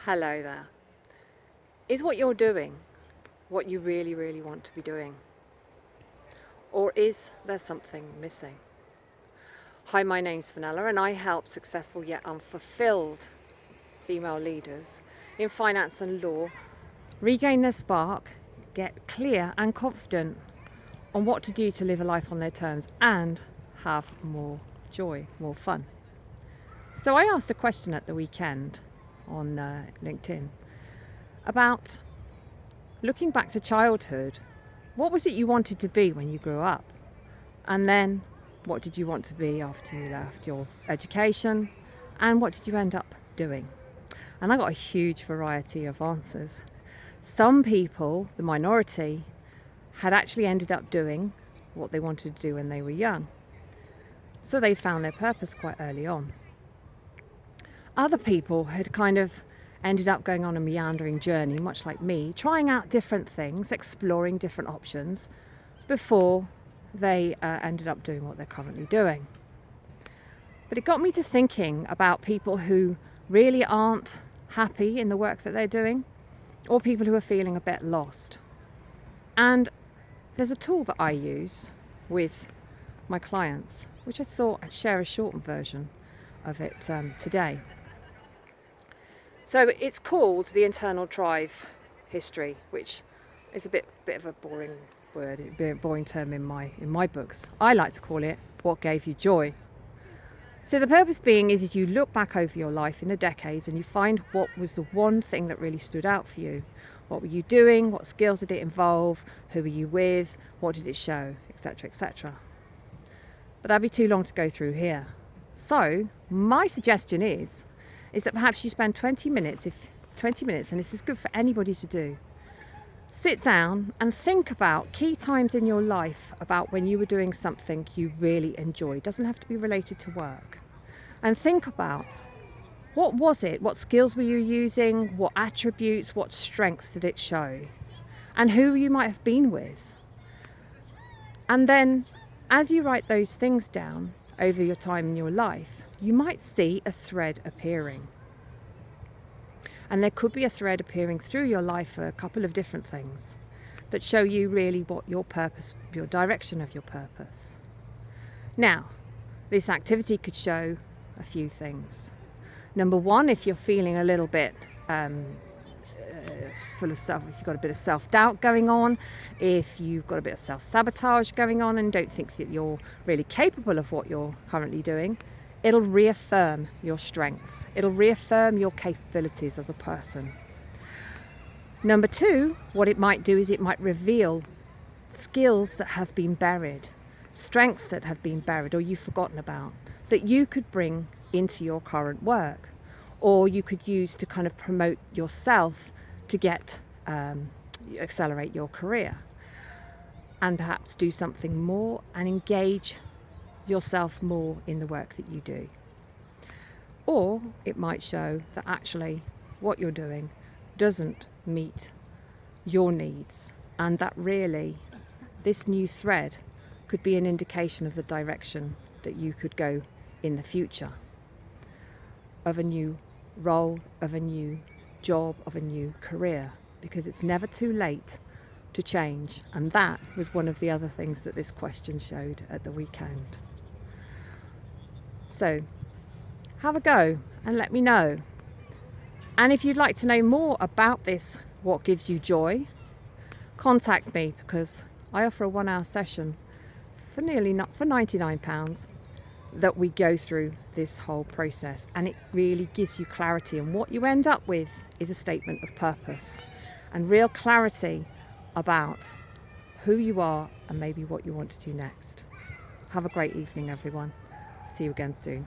Hello there. Is what you're doing what you really, really want to be doing? Or is there something missing? Hi, my name's Fenella and I help successful yet unfulfilled female leaders in finance and law regain their spark, get clear and confident on what to do to live a life on their terms and have more joy, more fun. So I asked a question at the weekend on LinkedIn about looking back to childhood. What was it you wanted to be when you grew up? And then what did you want to be after you left your education? And what did you end up doing? And I got a huge variety of answers. Some people, the minority, had actually ended up doing what they wanted to do when they were young. So they found their purpose quite early on. Other people had kind of ended up going on a meandering journey, much like me, trying out different things, exploring different options before they ended up doing what they're currently doing. But it got me to thinking about people who really aren't happy in the work that they're doing, or people who are feeling a bit lost. And there's a tool that I use with my clients, which I thought I'd share a shortened version of it today. So it's called the internal drive history, which is a bit of a boring word, a boring term in my books. I like to call it what gave you joy. So the purpose being is you look back over your life in the decades and you find what was the one thing that really stood out for you. What were you doing? What skills did it involve? Who were you with? What did it show? Etc., etc. But that'd be too long to go through here. So my suggestion is that perhaps you spend 20 minutes, and this is good for anybody to do. Sit down and think about key times in your life about when you were doing something you really enjoyed. It doesn't have to be related to work. And think about what was it? What skills were you using? What attributes? What strengths did it show? And who you might have been with. And then as you write those things down over your time in your life, you might see a thread appearing. And there could be a thread appearing through your life for a couple of different things that show you really what your purpose, your direction of your purpose. Now, this activity could show a few things. Number one, if you're feeling a little bit full of self, if you've got a bit of self-doubt going on, if you've got a bit of self-sabotage going on and don't think that you're really capable of what you're currently doing, it'll reaffirm your strengths. It'll reaffirm your capabilities as a person. Number two, what it might do is it might reveal skills that have been buried, strengths that have been buried or you've forgotten about, that you could bring into your current work, or you could use to kind of promote yourself to get accelerate your career and perhaps do something more and engage yourself more in the work that you do. Or it might show that actually what you're doing doesn't meet your needs, and that really this new thread could be an indication of the direction that you could go in the future, of a new role, of a new job, of a new career, because it's never too late to change. And that was one of the other things that this question showed at the weekend. So have a go and let me know. And if you'd like to know more about this, what gives you joy, contact me, because I offer a 1-hour session for £99 that we go through this whole process, and it really gives you clarity, and what you end up with is a statement of purpose and real clarity about who you are and maybe what you want to do next. Have a great evening, everyone. See you again soon.